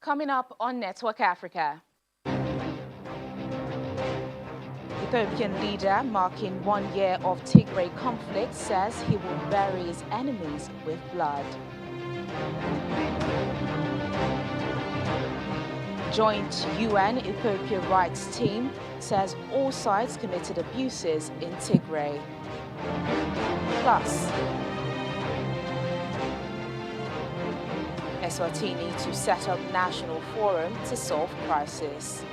Coming up on Network Africa. Ethiopian leader marking 1 year of Tigray conflict says he will bury his enemies with blood. Joint UN Ethiopia rights team says all sides committed abuses in Tigray. Plus, Eswatini to set up national forum to solve crisis.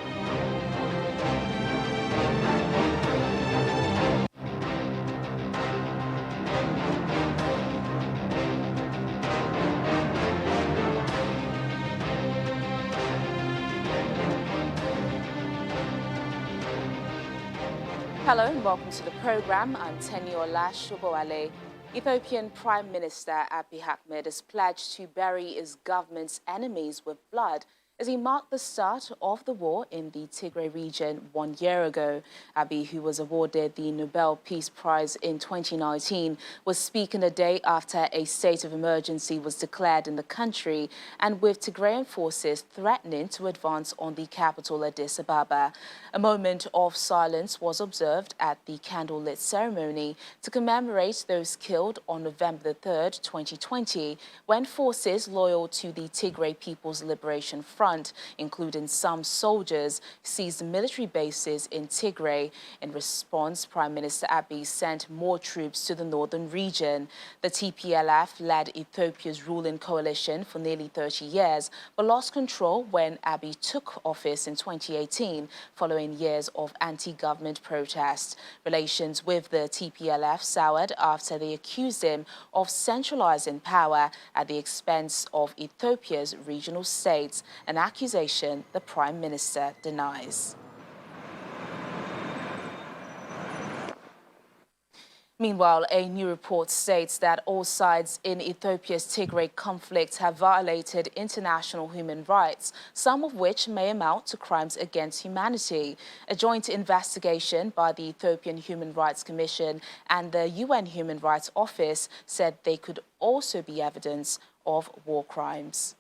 Hello and welcome to the program. I'm Teniola Shoboale. Ethiopian Prime Minister Abiy Ahmed has pledged to bury his government's enemies with blood as he marked the start of the war in the Tigray region 1 year ago. Abiy, who was awarded the Nobel Peace Prize in 2019, was speaking a day after a state of emergency was declared in the country and with Tigrayan forces threatening to advance on the capital Addis Ababa. A moment of silence was observed at the candlelit ceremony to commemorate those killed on November 3rd, 2020, when forces loyal to the Tigray People's Liberation Front, including some soldiers, seized military bases in Tigray. In response, Prime Minister Abiy sent more troops to the northern region. The TPLF led Ethiopia's ruling coalition for nearly 30 years, but lost control when Abiy took office in 2018, following years of anti-government protests. Relations with the TPLF soured after they accused him of centralizing power at the expense of Ethiopia's regional states, an accusation the Prime Minister denies. Meanwhile, a new report states that all sides in Ethiopia's Tigray conflict have violated international human rights, some of which may amount to crimes against humanity. A joint investigation by the Ethiopian Human Rights Commission and the UN Human Rights Office said they could also be evidence of war crimes.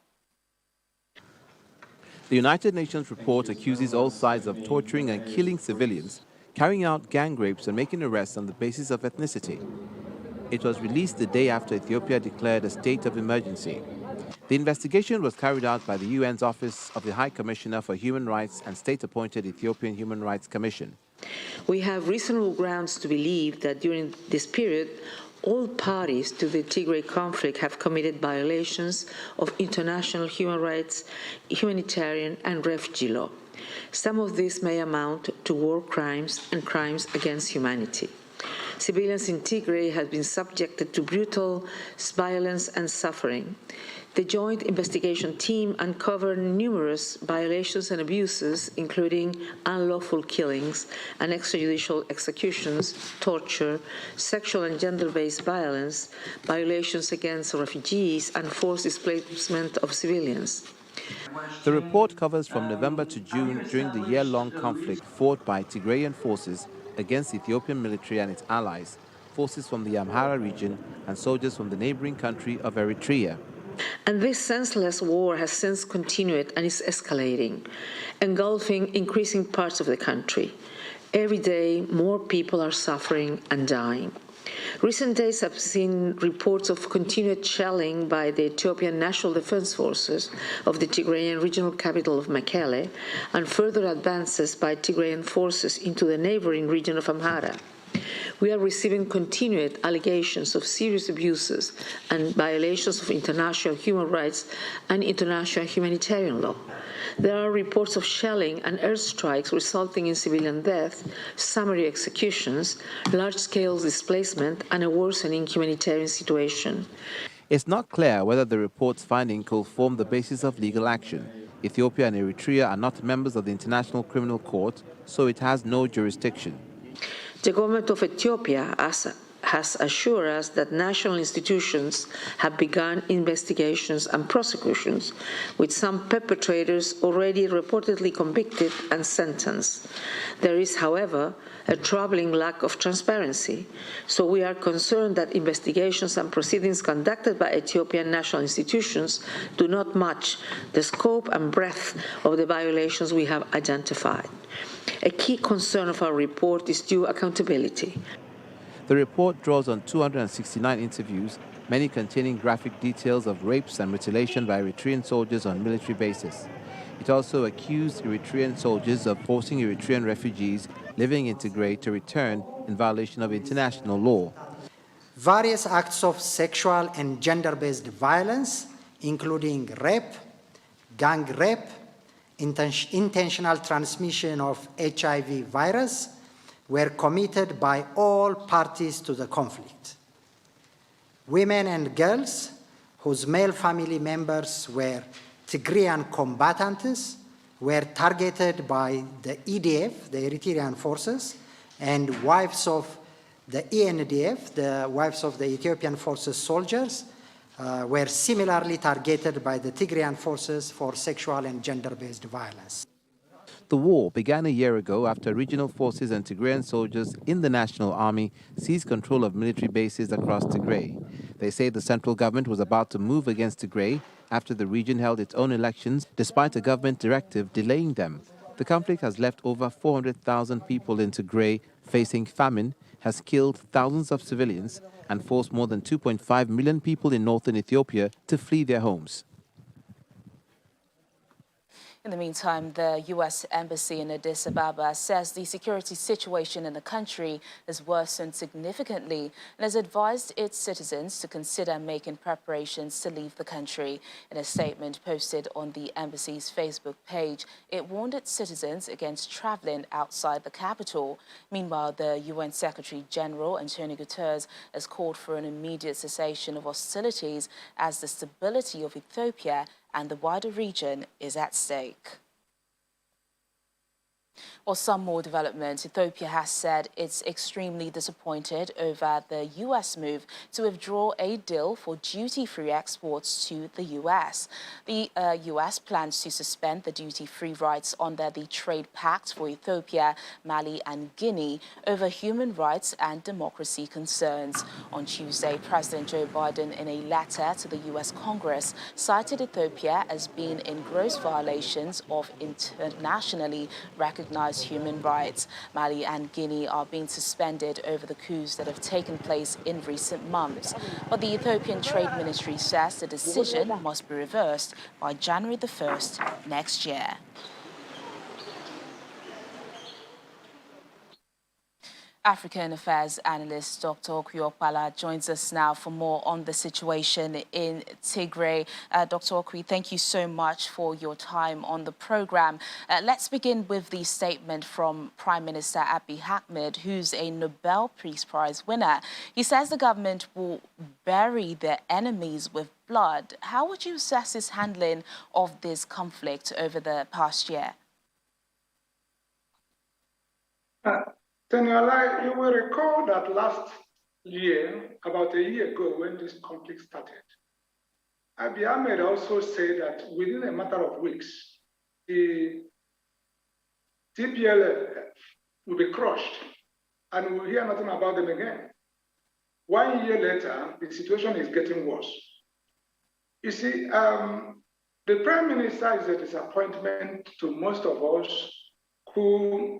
The United Nations report accuses all sides of torturing and killing civilians, carrying out gang rapes and making arrests on the basis of ethnicity. It was released the day after Ethiopia declared a state of emergency. The investigation was carried out by the UN's Office of the High Commissioner for Human Rights and state-appointed Ethiopian Human Rights Commission. We have reasonable grounds to believe that during this period, all parties to the Tigray conflict have committed violations of international human rights, humanitarian and refugee law. Some of these may amount to war crimes and crimes against humanity. Civilians in Tigray have been subjected to brutal violence and suffering. The Joint Investigation Team uncovered numerous violations and abuses, including unlawful killings and extrajudicial executions, torture, sexual and gender-based violence, violations against refugees, and forced displacement of civilians. The report covers from November to June during the year-long conflict fought by Tigrayan forces against the Ethiopian military and its allies, forces from the Amhara region and soldiers from the neighboring country of Eritrea. And this senseless war has since continued and is escalating, engulfing increasing parts of the country. Every day, more people are suffering and dying. Recent days have seen reports of continued shelling by the Ethiopian National Defense Forces of the Tigrayan regional capital of Mekelle and further advances by Tigrayan forces into the neighboring region of Amhara. We are receiving continued allegations of serious abuses and violations of international human rights and international humanitarian law. There are reports of shelling and airstrikes resulting in civilian death, summary executions, large-scale displacement, and a worsening humanitarian situation. It's not clear whether the report's finding could form the basis of legal action. Ethiopia and Eritrea are not members of the International Criminal Court, so it has no jurisdiction. The government of Ethiopia, as has assured us that national institutions have begun investigations and prosecutions, with some perpetrators already reportedly convicted and sentenced. There is, however, a troubling lack of transparency, so we are concerned that investigations and proceedings conducted by Ethiopian national institutions do not match the scope and breadth of the violations we have identified. A key concern of our report is due accountability. The report draws on 269 interviews, many containing graphic details of rapes and mutilation by Eritrean soldiers on military bases. It also accused Eritrean soldiers of forcing Eritrean refugees living in Tigray to return in violation of international law. Various acts of sexual and gender-based violence, including rape, gang rape, intentional transmission of HIV virus, were committed by all parties to the conflict. Women and girls whose male family members were Tigrayan combatants were targeted by the EDF, the Eritrean forces, and wives of the ENDF, the wives of the Ethiopian forces soldiers, were similarly targeted by the Tigrayan forces for sexual and gender-based violence. The war began a year ago after regional forces and Tigrayan soldiers in the National Army seized control of military bases across Tigray. They say the central government was about to move against Tigray after the region held its own elections, despite a government directive delaying them. The conflict has left over 400,000 people in Tigray facing famine, has killed thousands of civilians, and forced more than 2.5 million people in northern Ethiopia to flee their homes. In the meantime, the U.S. Embassy in Addis Ababa says the security situation in the country has worsened significantly and has advised its citizens to consider making preparations to leave the country. In a statement posted on the embassy's Facebook page, it warned its citizens against traveling outside the capital. Meanwhile, the UN Secretary General Antonio Guterres has called for an immediate cessation of hostilities as the stability of Ethiopia and the wider region is at stake. Well, some more developments. Ethiopia has said it's extremely disappointed over the U.S. move to withdraw a deal for duty-free exports to the U.S. The U.S. plans to suspend the duty-free rights under the Trade Pact for Ethiopia, Mali and Guinea over human rights and democracy concerns. On Tuesday, President Joe Biden, in a letter to the U.S. Congress, cited Ethiopia as being in gross violations of internationally recognized human rights. Mali and Guinea are being suspended over the coups that have taken place in recent months. But the Ethiopian Trade Ministry says the decision must be reversed by January the 1st next year. African Affairs analyst Dr. Ikoyi joins us now for more on the situation in Tigray. Dr. Ikoyi, thank you so much for your time on the program. Let's begin with the statement from Prime Minister Abiy Ahmed, who's a Nobel Peace Prize winner. He says the government will bury their enemies with blood. How would you assess his handling of this conflict over the past year? Teniola, you will recall that last year, about a year ago, when this conflict started, Abiy Ahmed also said that within a matter of weeks, the TPLF will be crushed and we will hear nothing about them again. 1 year later, the situation is getting worse. You see, the Prime Minister is a disappointment to most of us who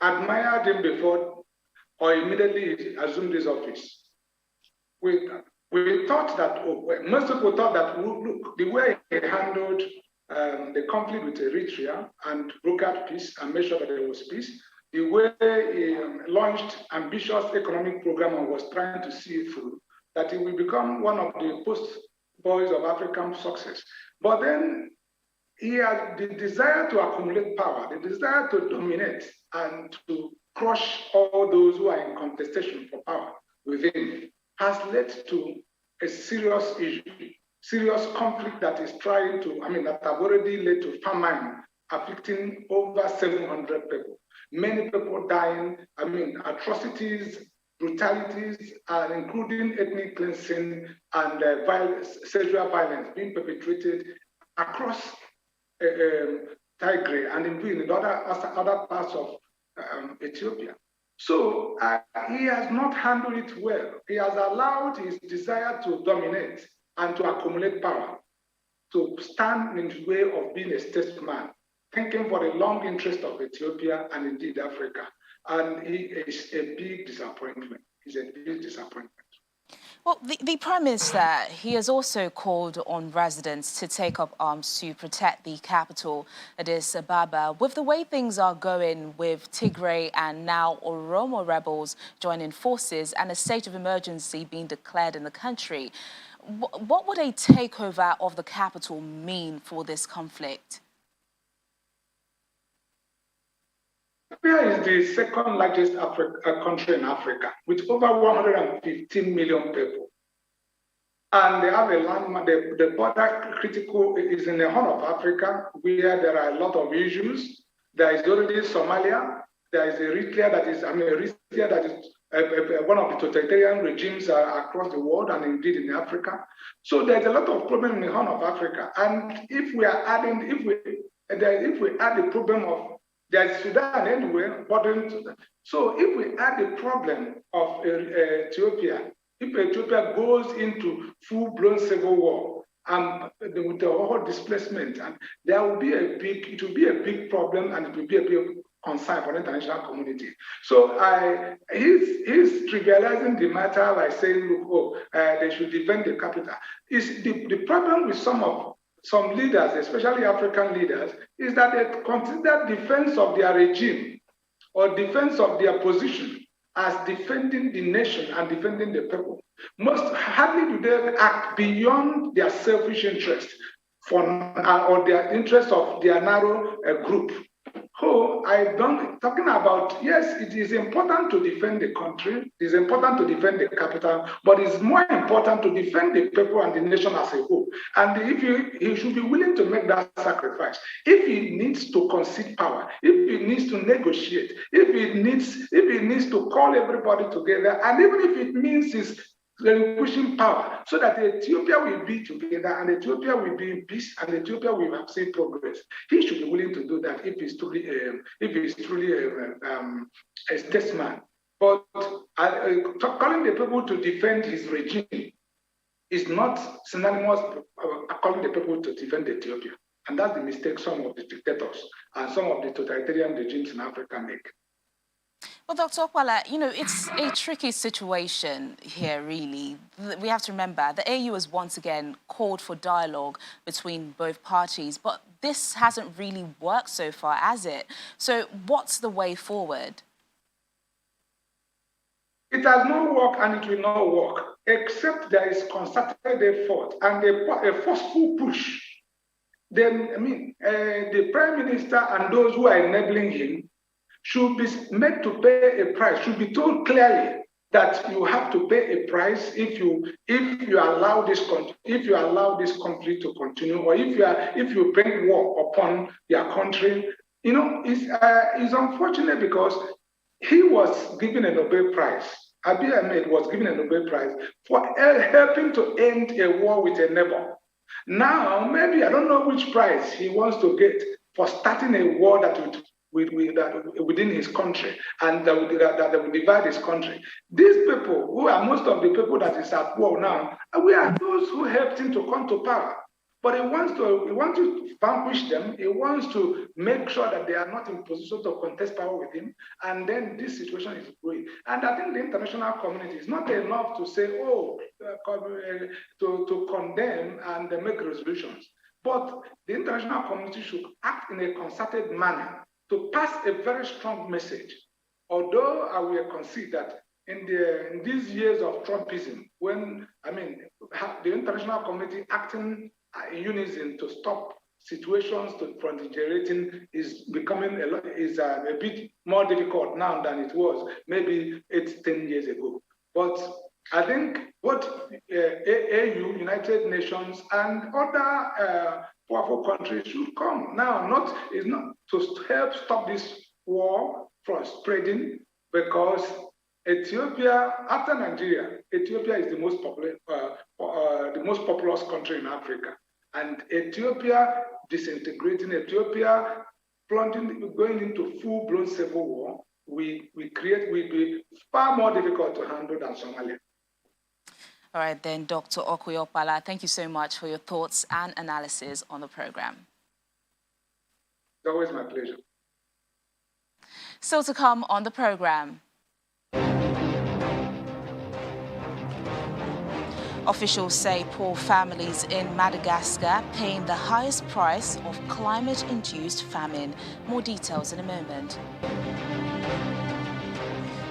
admired him before or immediately assumed his office. We thought that, most people thought that, look, the way he handled the conflict with Eritrea and brokered peace and made sure that there was peace, the way he launched ambitious economic program and was trying to see it through, that he will become one of the post boys of African success. But then he had the desire to accumulate power, the desire to dominate and to crush all those who are in contestation for power within, has led to a serious issue, serious conflict that is trying to, that have already led to famine, afflicting over 700 people. Many people dying, atrocities brutalities, including ethnic cleansing and sexual violence being perpetrated across Tigray and in other parts of Ethiopia. So he has not handled it well. He has allowed his desire to dominate and to accumulate power to stand in the way of being a statesman, thinking for the long interest of Ethiopia and indeed Africa. And he is a big disappointment. He's a big disappointment. Well, the Prime Minister, he has also called on residents to take up arms to protect the capital, Addis Ababa. With the way things are going with Tigray and now Oromo rebels joining forces and a state of emergency being declared in the country, what would a takeover of the capital mean for this conflict? Ethiopia is the second largest country in Africa with over 115 million people. And they have a landmark, the border critical is in the Horn of Africa where there are a lot of issues. There is already Somalia, there is Eritrea that is one of the totalitarian regimes across the world and indeed in Africa. So there's a lot of problem in the Horn of Africa. And if we are adding, if we add the problem of there's Sudan anyway, so if we add the problem of Ethiopia, if Ethiopia goes into full-blown civil war and with the whole displacement, and it will be a big problem, and it will be a big concern for the international community. So he's trivializing the matter by saying, look, they should defend the capital. The problem with some leaders, especially African leaders, is that they consider defense of their regime or defense of their position as defending the nation and defending the people. Most hardly do they act beyond their selfish interest or their interest of their narrow group. Talking about, yes, it is important to defend the country, it is important to defend the capital, but it's more important to defend the people and the nation as a whole. And he should be willing to make that sacrifice. If he needs to concede power, if he needs to negotiate, if he needs to call everybody together, and even if it means he's relinquishing power so that Ethiopia will be together and Ethiopia will be in peace and Ethiopia will have seen progress. He should be willing to do that if he's truly a statesman. But calling the people to defend his regime is not synonymous with calling the people to defend Ethiopia. And that's the mistake some of the dictators and some of the totalitarian regimes in Africa make. Well, Dr. Okwala, it's a tricky situation here, really. We have to remember the AU has once again called for dialogue between both parties, but this hasn't really worked so far, has it? So what's the way forward? It has not worked and it will not work, except there is concerted effort and a forceful push. Then, the Prime Minister and those who are enabling him should be made to pay a price, should be told clearly that you have to pay a price if you allow this conflict to continue, or if you bring war upon your country. It's unfortunate because he was given a Nobel Prize. Abiy Ahmed was given a Nobel Prize for helping to end a war with a neighbor. Now, maybe I don't know which prize he wants to get for starting a war that within his country and that will divide his country. These people, who are most of the people that is at war now, we are those who helped him to come to power. But he wants to vanquish them. He wants to make sure that they are not in position to contest power with him. And then this situation is growing. And I think the international community is not enough to say, to condemn and make resolutions. But the international community should act in a concerted manner to pass a very strong message. Although I will concede that in these years of Trumpism, when the international community acting in unison to stop situations from degenerating is becoming a bit more difficult now than it was maybe 8-10 years ago. But I think what AU, United Nations, and other powerful countries should come now, is not to help stop this war from spreading, because Ethiopia, after Nigeria, Ethiopia is the most populous country in Africa. And Ethiopia disintegrating, Ethiopia going into full-blown civil war, will be far more difficult to handle than Somalia. All right, then, Dr. Ikoyi, thank you so much for your thoughts and analysis on the program. It's always my pleasure. Still to come on the program. Officials say poor families in Madagascar paying the highest price of climate-induced famine. More details in a moment.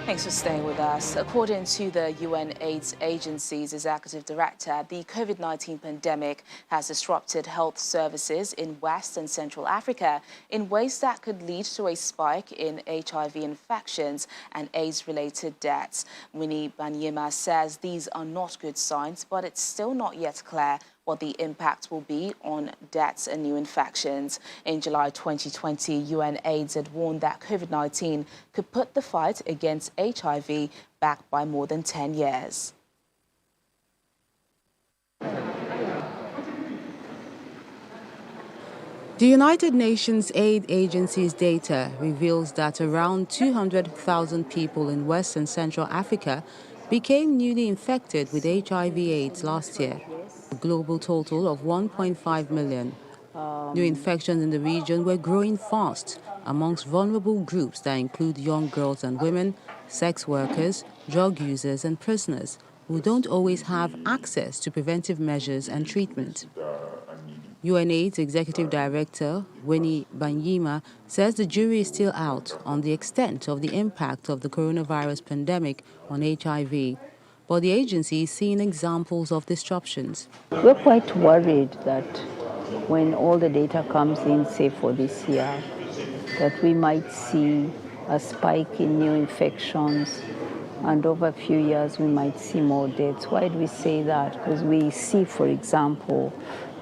Thanks for staying with us. According to the UN AIDS Agency's executive director, the COVID-19 pandemic has disrupted health services in West and Central Africa in ways that could lead to a spike in HIV infections and AIDS-related deaths. Winnie Banyema says these are not good signs, but it's still not yet clear what the impact will be on deaths and new infections. In July 2020, UN AIDS had warned that COVID-19 could put the fight against HIV back by more than 10 years. The United Nations Aid Agency's data reveals that around 200,000 people in West and Central Africa became newly infected with HIV/AIDS last year, a global total of 1.5 million. New infections in the region were growing fast amongst vulnerable groups that include young girls and women, sex workers, drug users and prisoners who don't always have access to preventive measures and treatment. UNAIDS Executive Director Winnie Banyema says the jury is still out on the extent of the impact of the coronavirus pandemic on HIV, but the agency is seeing examples of disruptions. We're quite worried that when all the data comes in, say for this year, that we might see a spike in new infections, and over a few years we might see more deaths. Why do we say that? Because we see, for example,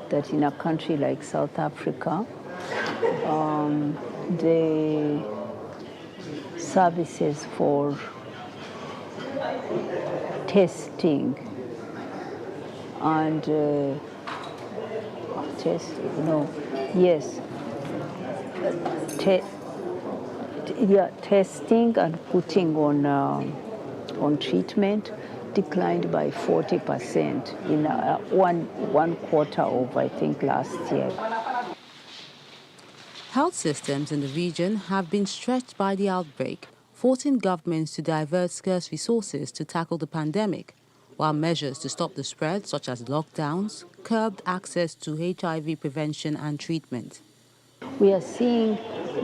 that in a country like South Africa, the services for testing and testing and putting on treatment declined by 40% in one quarter of, I think, last year. Health systems in the region have been stretched by the outbreak, forcing governments to divert scarce resources to tackle the pandemic, while measures to stop the spread, such as lockdowns, curbed access to HIV prevention and treatment. We are seeing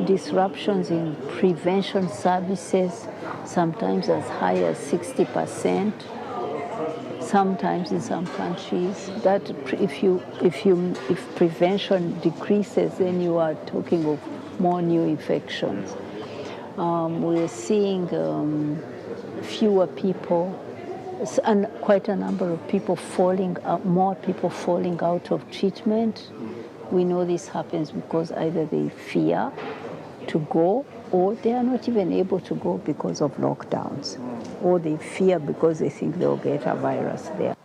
disruptions in prevention services, sometimes as high as 60%. Sometimes in some countries, that if prevention decreases, then you are talking of more new infections. We're seeing fewer people, and quite a number of people more people falling out of treatment. We know this happens because either they fear to go, or they are not even able to go because of lockdowns, or they fear because they think they'll get a virus there.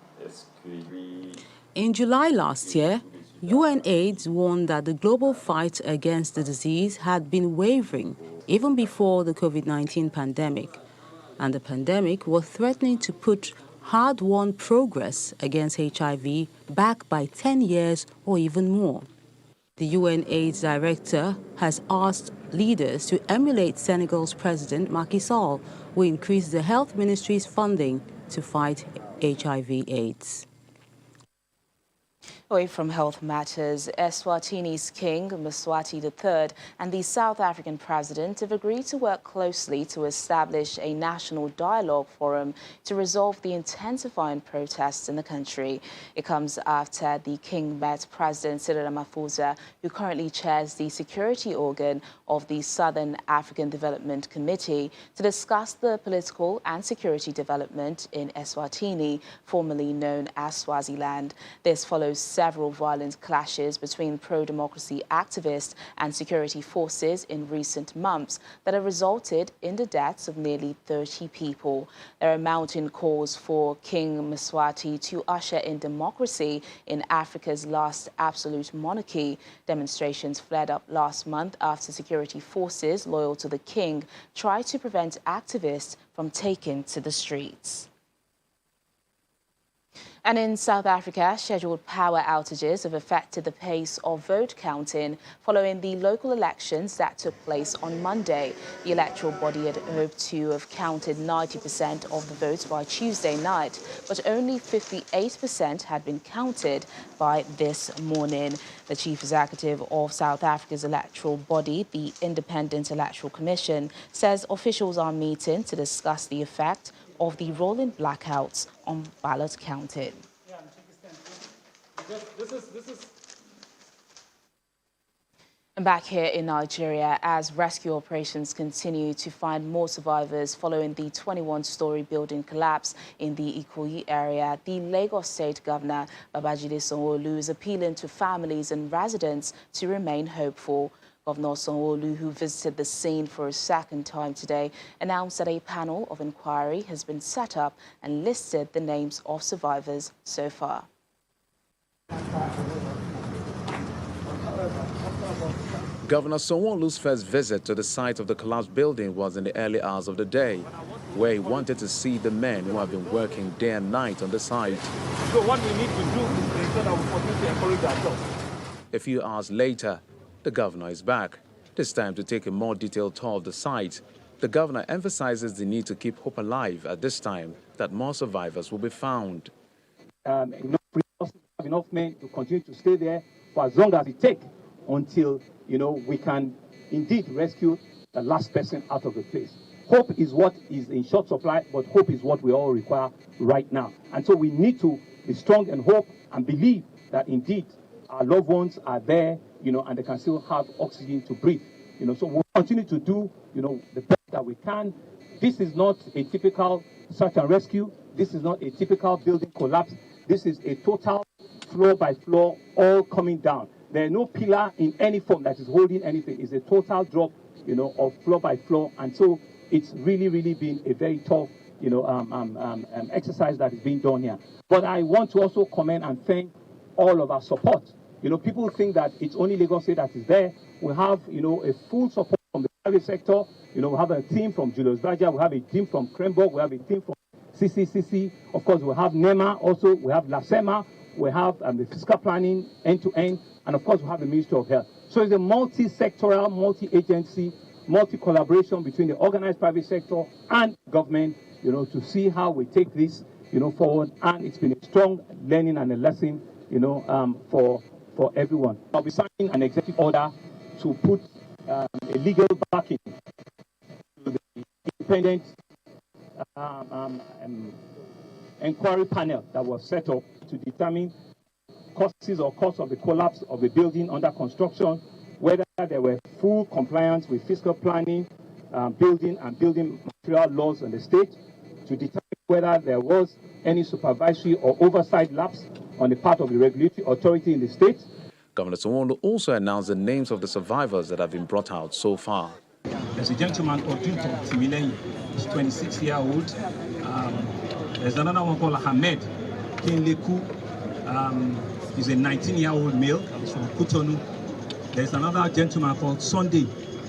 In July last year, UNAIDS warned that the global fight against the disease had been wavering even before the COVID-19 pandemic, and the pandemic was threatening to put hard-won progress against HIV back by 10 years or even more. The UNAIDS director has asked leaders to emulate Senegal's President Macky Sall, who increased the health ministry's funding to fight HIV/AIDS. Away from health matters, Eswatini's King, Mswati III, and the South African president have agreed to work closely to establish a national dialogue forum to resolve the intensifying protests in the country. It comes after the King met President Cyril Ramaphosa, who currently chairs the security organ of the Southern African Development Committee, to discuss the political and security development in Eswatini, formerly known as Swaziland. This follows several violent clashes between pro-democracy activists and security forces in recent months that have resulted in the deaths of nearly 30 people. There are mounting calls for King Mswati to usher in democracy in Africa's last absolute monarchy. Demonstrations flared up last month after security forces loyal to the king tried to prevent activists from taking to the streets. And in South Africa, scheduled power outages have affected the pace of vote counting following the local elections that took place on Monday. The electoral body had hoped to have counted 90% of the votes by Tuesday night, but only 58% had been counted by this morning. The chief executive of South Africa's electoral body, the Independent Electoral Commission, says officials are meeting to discuss the effect of the rolling blackouts on ballot counting. And back here in Nigeria, as rescue operations continue to find more survivors following the 21-story building collapse in the Ikoyi area, the Lagos State Governor, Babajide Sanwo-Olu, is appealing to families and residents to remain hopeful. Governor Sanwo-Olu, who visited the scene for a second time today, announced that a panel of inquiry has been set up and listed the names of survivors so far. Governor Sanwo-Olu's first visit to the site of the collapsed building was in the early hours of the day, where he wanted to see the men who have been working day and night on the site. So what we need to do is ensure that we continue to encourage ourselves. A few hours later, the governor is back, this time to take a more detailed tour of the site. The governor emphasizes the need to keep hope alive at this time, that more survivors will be found. Enough men to continue to stay there for as long as it takes until, we can indeed rescue the last person out of the place. Hope is what is in short supply, but hope is what we all require right now. And so we need to be strong in hope and believe that indeed our loved ones are there, and they can still have oxygen to breathe. So we'll continue to do, the best that we can. This is not a typical search and rescue. This is not a typical building collapse. This is a total floor by floor, all coming down. There is no pillar in any form that is holding anything. It's a total drop, of floor by floor. And so it's really, really been a very tough, exercise that is being done here. But I want to also commend and thank all of our support. People think that it's only Lagos State that is there. We have, a full support from the private sector. We have a team from Julius Berger. We have a team from Kremborg. We have a team from CCCC. Of course, we have NEMA also. We have LASEMA. We have the fiscal planning end-to-end. And, of course, we have the Ministry of Health. So it's a multi-sectoral, multi-agency, multi-collaboration between the organized private sector and government, to see how we take this, forward. And it's been a strong learning and a lesson, for everyone. I'll be signing an executive order to put a legal backing to the independent inquiry panel that was set up to determine causes or cause of the collapse of the building under construction, whether there were full compliance with fiscal planning, building and building material laws in the state, to determine whether there was any supervisory or oversight lapse on the part of the regulatory authority in the state. Governor Sanwo-Olu also announced the names of the survivors that have been brought out so far. There's a gentleman called Junto Timileyi. He's 26-year-old. There's another one called Ahmed Kinleku. He's a 19-year-old male. He's from Cotonou. There's another gentleman called Sunday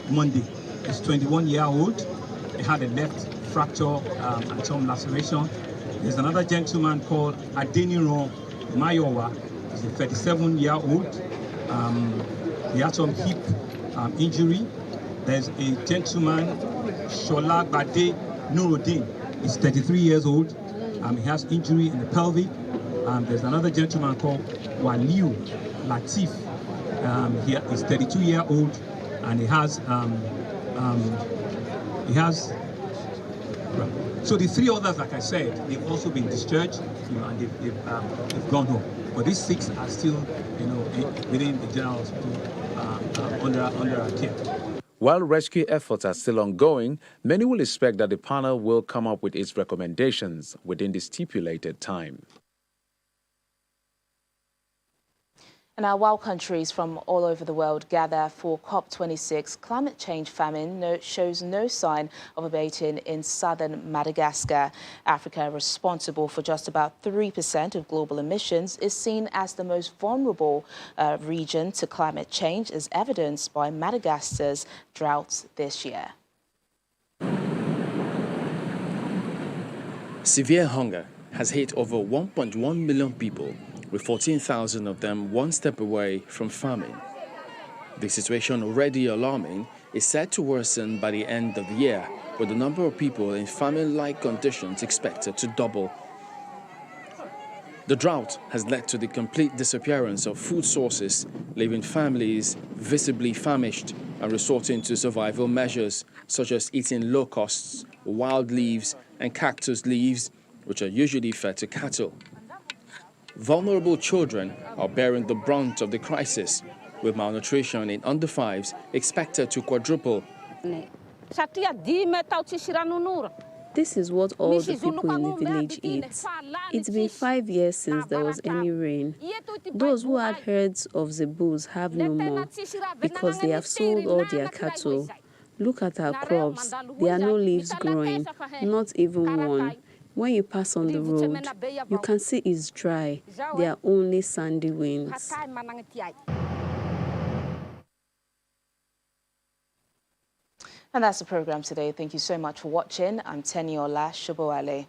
Monday. He's 21-year-old. He had a left fracture and some laceration. There's another gentleman called Adeniran Mayowa. He's a 37-year-old. He had some hip injury. There's a gentleman, Shola Bade Nuruddin. He's 33 years old. He has injury in the pelvic. There's another gentleman called Waliu Latif. He's 32-year-old, and he has. So the three others, like I said, they've also been discharged, and they've gone home. But these 6 are still, within the general hospital under our care. While rescue efforts are still ongoing, many will expect that the panel will come up with its recommendations within the stipulated time. And now, while countries from all over the world gather for COP26, climate change famine shows no sign of abating in southern Madagascar. Africa, responsible for just about 3% of global emissions, is seen as the most vulnerable region to climate change, as evidenced by Madagascar's droughts this year. Severe hunger has hit over 1.1 million people, with 14,000 of them one step away from famine. The situation, already alarming, is set to worsen by the end of the year, with the number of people in famine-like conditions expected to double. The drought has led to the complete disappearance of food sources, leaving families visibly famished and resorting to survival measures such as eating locusts, wild leaves, and cactus leaves, which are usually fed to cattle. Vulnerable children are bearing the brunt of the crisis, with malnutrition in under 5s expected to quadruple. This is what all the people in the village eat. It's been 5 years since there was any rain. Those who had herds of zebus have no more, because they have sold all their cattle. Look at our crops. There are no leaves growing, not even one. When you pass on the road, you can see it's dry. There are only sandy winds. And that's the program today. Thank you so much for watching. I'm Teniola Shubowale.